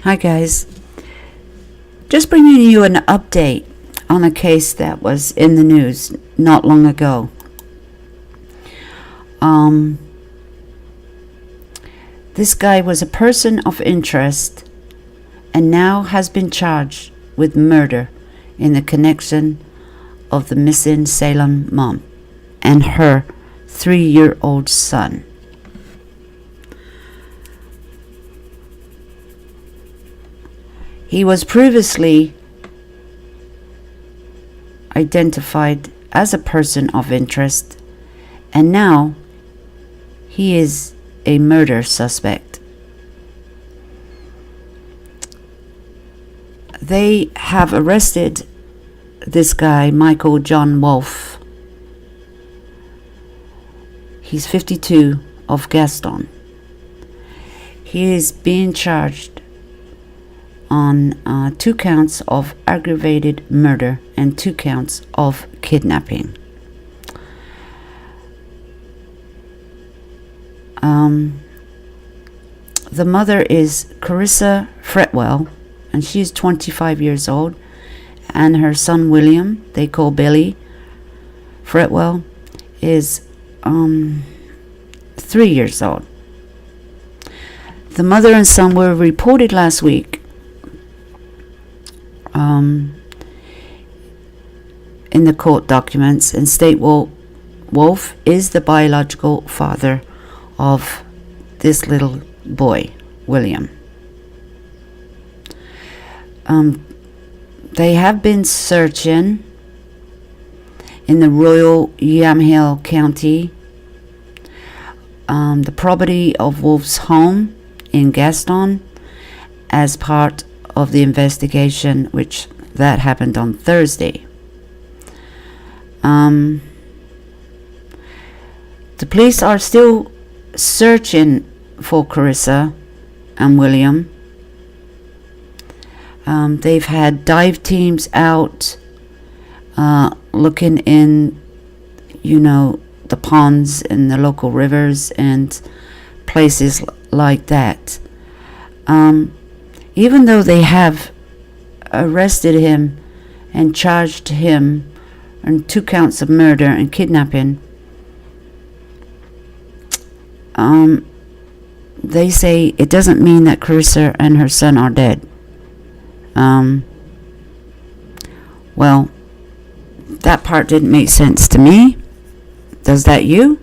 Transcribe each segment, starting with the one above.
Hi guys, just bringing you an update on a case that was in the news not long ago. This guy was a person of interest and now has been charged with murder in the connection of the missing Salem mom and her 3-year-old son. He was previously identified as a person of interest, and now he is a murder suspect. They have arrested this guy, Michael John Wolfe. He's 52, of Gaston. He is being charged on 2 counts of aggravated murder and 2 counts of kidnapping. The mother is Karissa Fretwell, and she's 25 years old, and her son William, they call Billy Fretwell, is 3 years old. The mother and son were reported last week in the court documents, and state Wolfe is the biological father of this little boy, William. They have been searching in the Royal Yamhill County, the property of Wolfe's home in Gaston, as part of the investigation, which that happened on Thursday. The police are still searching for Karissa and William. They've had dive teams out looking in, the ponds and the local rivers and places like that. Even though they have arrested him and charged him on 2 counts of murder and kidnapping, they say it doesn't mean that Karissa and her son are dead. Well, that part didn't make sense to me. Does that you?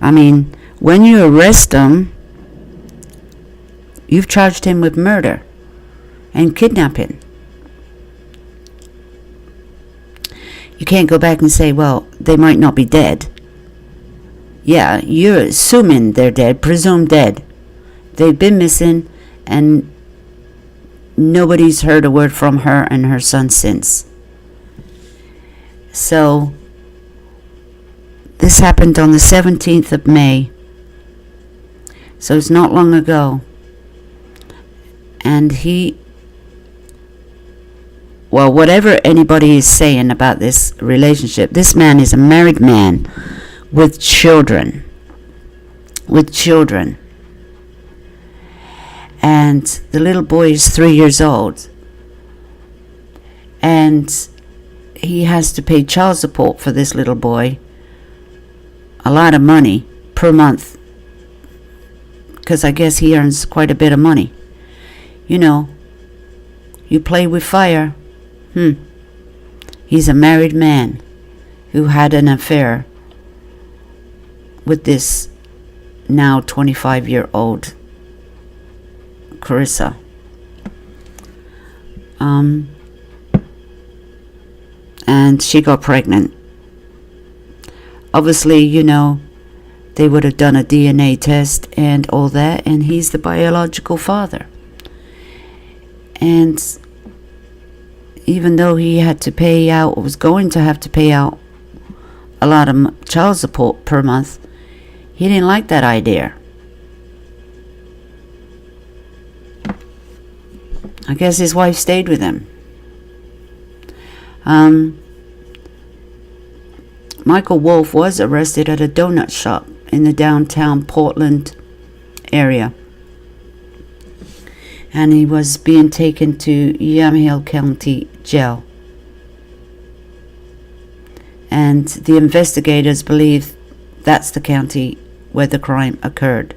I mean, when you arrest them, you've charged him with murder and kidnapping. You can't go back and say, well, they might not be dead. Yeah, you're assuming they're dead, presumed dead. They've been missing, and nobody's heard a word from her and her son since. So, this happened on the 17th of May. So it's not long ago. And whatever anybody is saying about this relationship, this man is a married man with children. And the little boy is 3 years old. And he has to pay child support for this little boy. A lot of money per month. Because I guess he earns quite a bit of money. You play with fire. He's a married man who had an affair with this now 25-year-old Karissa. And she got pregnant. Obviously, they would have done a DNA test and all that, and he's the biological father. And even though he had to pay out, or was going to have to pay out a lot of child support per month, he didn't like that idea. I guess his wife stayed with him. Michael Wolfe was arrested at a donut shop in the downtown Portland area. and he was being taken to Yamhill County Jail. And the investigators believe that's the county where the crime occurred.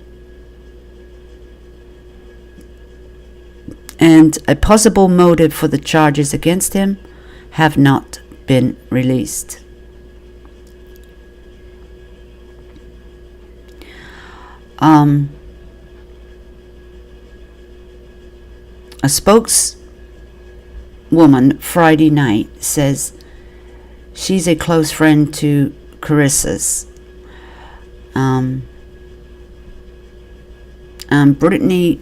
And a possible motive for the charges against him have not been released. A spokeswoman Friday night says she's a close friend to Carissa's. Brittany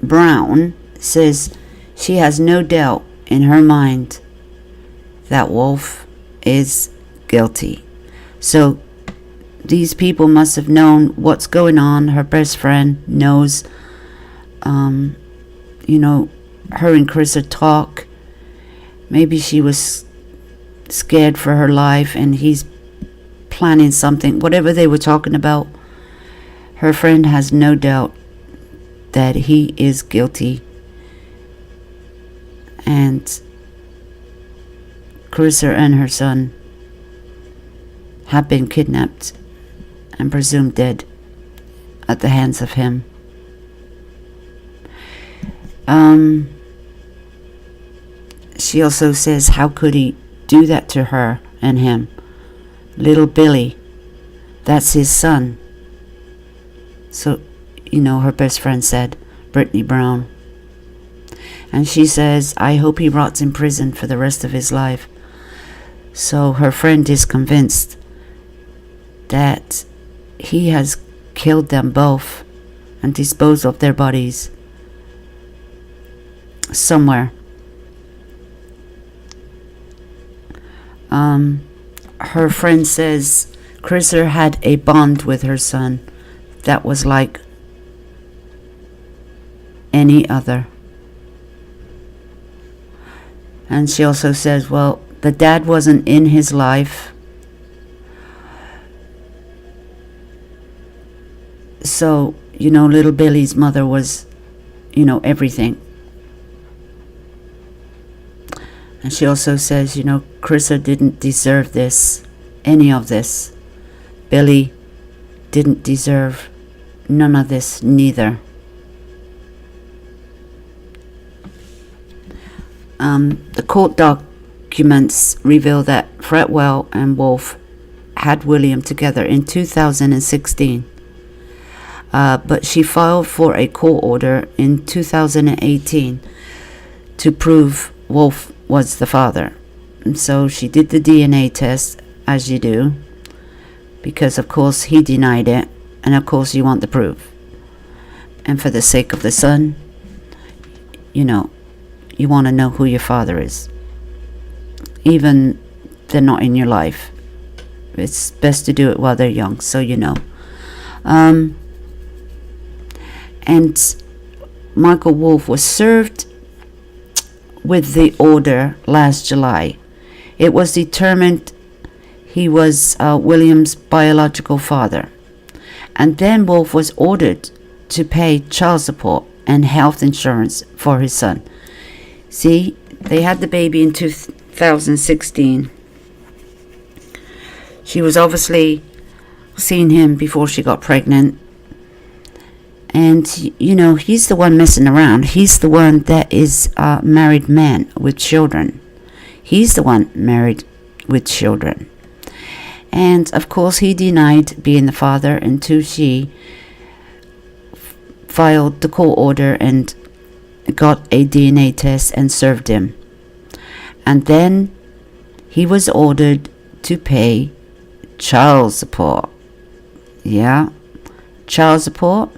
Brown says she has no doubt in her mind that Wolfe is guilty. So these people must have known what's going on. Her best friend knows, her and Carissa talk. Maybe she was scared for her life and he's planning something. Whatever they were talking about, her friend has no doubt that he is guilty. And Carissa and her son have been kidnapped and presumed dead at the hands of him. She also says, how could he do that to her and him? Little Billy, that's his son. So, her best friend said, Brittany Brown. And she says, I hope he rots in prison for the rest of his life. So her friend is convinced that he has killed them both and disposed of their bodies somewhere. Her friend says Carissa had a bond with her son that was like any other. And she also says, well, the dad wasn't in his life. So, little Billy's mother was, everything. And she also says, Carissa didn't deserve this, any of this. Billy didn't deserve none of this neither. The court documents reveal that Fretwell and Wolfe had William together in 2016. But she filed for a court order in 2018 to prove Wolfe was the father. And so she did the DNA test, as you do, because of course he denied it, and of course you want the proof. And for the sake of the son, you want to know who your father is. Even they're not in your life. It's best to do it while they're young, so you know. And Michael Wolfe was served with the order last July. It was determined he was William's biological father. And then Wolfe was ordered to pay child support and health insurance for his son. See, they had the baby in 2016. She was obviously seeing him before she got pregnant. And, he's the one messing around. He's the one that is a married man with children. He's the one married with children. And, of course, he denied being the father until she filed the court order and got a DNA test and served him. And then he was ordered to pay child support. Yeah, child support.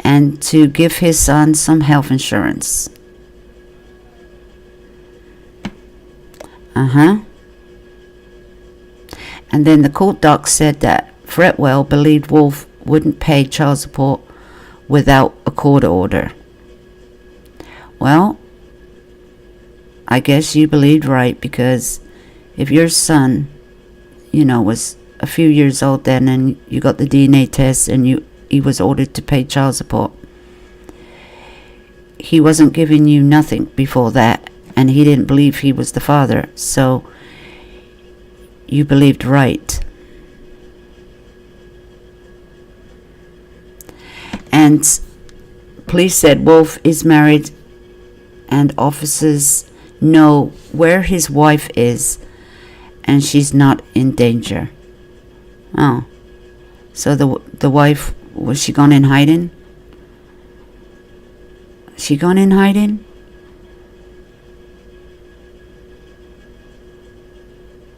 And to give his son some health insurance. And then the court doc said that Fretwell believed Wolfe wouldn't pay child support without a court order. Well, I guess you believed right, because if your son, was a few years old then and you got the DNA test and he was ordered to pay child support, he wasn't giving you nothing before that, and he didn't believe he was the father, so you believed right. And police said Wolfe is married, and officers know where his wife is, and she's not in danger. Oh, so the wife, was she gone in hiding? She gone in hiding?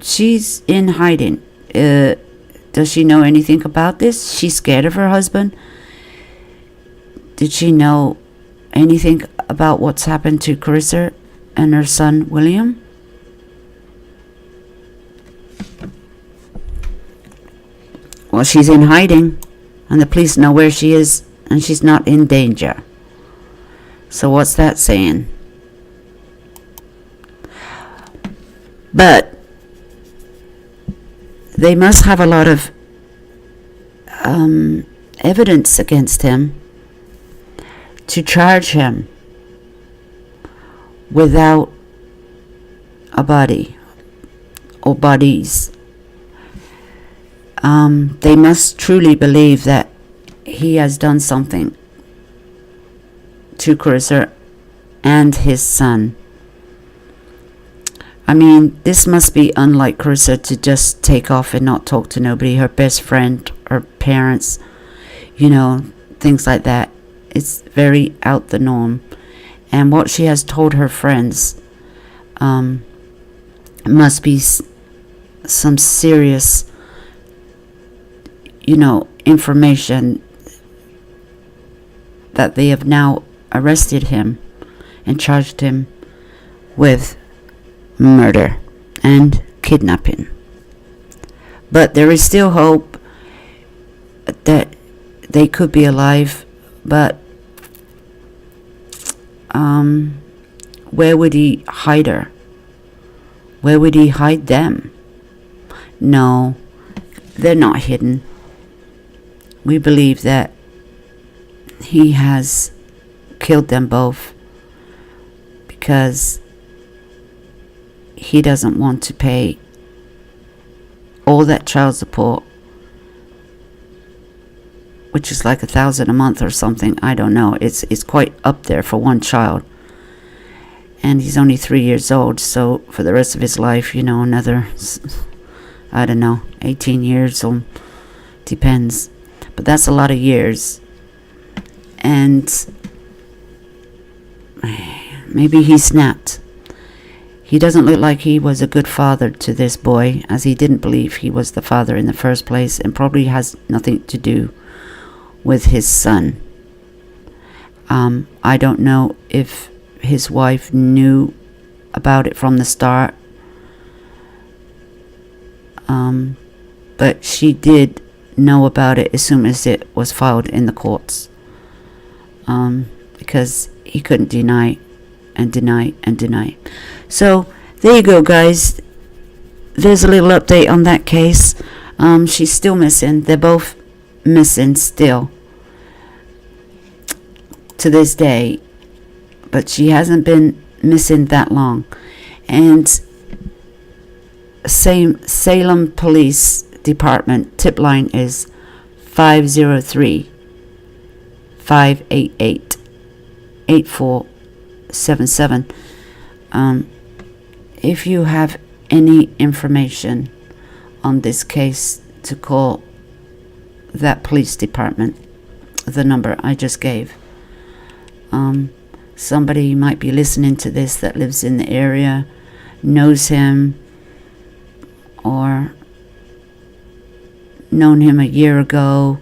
She's in hiding. Does she know anything about this? She's scared of her husband. Did she know anything about what's happened to Karissa and her son William? Well, she's in hiding, and the police know where she is, and she's not in danger. So what's that saying? But they must have a lot of evidence against him to charge him without a body or bodies. They must truly believe that he has done something to Karissa and his son. I mean, this must be unlike Karissa to just take off and not talk to nobody, her best friend, her parents, things like that. It's very out the norm. And what she has told her friends must be some serious, information that they have now arrested him and charged him with murder and kidnapping. But there is still hope that they could be alive, but where would he hide her? Where would he hide them? No, they're not hidden. We believe that he has killed them both because he doesn't want to pay all that child support, which is like $1,000 a month or something. I don't know. It's quite up there for one child. And he's only 3 years old, so for the rest of his life, another, 18 years, or depends. But that's a lot of years. And maybe he snapped. He doesn't look like he was a good father to this boy, as he didn't believe he was the father in the first place, and probably has nothing to do with his son. I don't know if his wife knew about it from the start, but she did know about it as soon as it was filed in the courts, because he couldn't deny and deny and deny. So there you go, guys. There's a little update on that case. She's still missing. They're both missing still to this day, but she hasn't been missing that long. And Salem Police Department tip line is 503-588-8477. If you have any information on this case, to call that police department, the number I just gave. Somebody might be listening to this that lives in the area, knows him, or known him a year ago.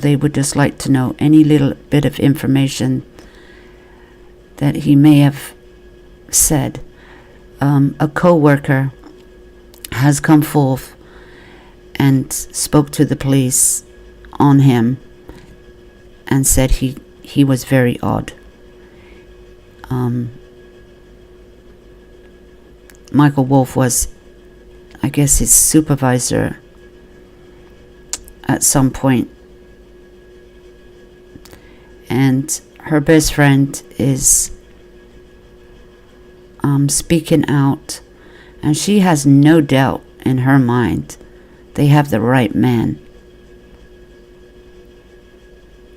They would just like to know any little bit of information that he may have said. A co-worker has come forth and spoke to the police on him and said he was very odd. Michael Wolfe was, I guess, his supervisor at some point and her best friend is speaking out, and she has no doubt in her mind they have the right man.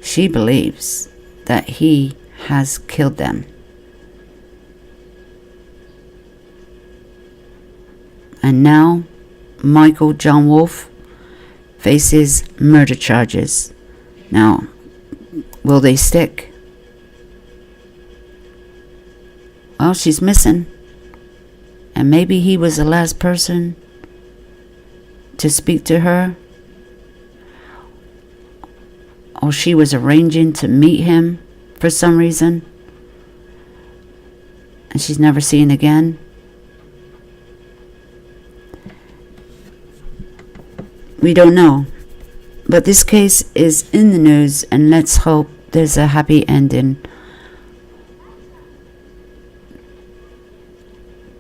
She believes that he has killed them. And now Michael John Wolfe faces murder charges. Now, will they stick? Well, she's missing. And maybe he was the last person to speak to her. Or she was arranging to meet him for some reason. And she's never seen again. We don't know. But this case is in the news, and let's hope there's a happy ending.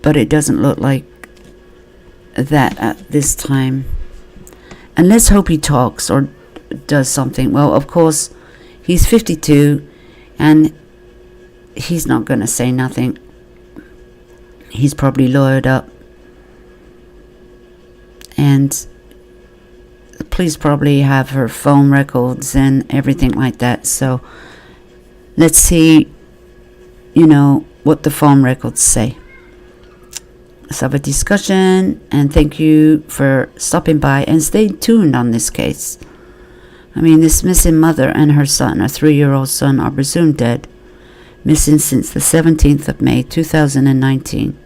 But it doesn't look like that at this time. And let's hope he talks or does something. Well, of course, he's 52 and he's not going to say nothing. He's probably lawyered up. And the police probably have her phone records and everything like that. So let's see, what the phone records say. Let's have a discussion, and thank you for stopping by and stay tuned on this case. I mean, this missing mother and her son, a 3-year-old son, are presumed dead, missing since the 17th of May 2019.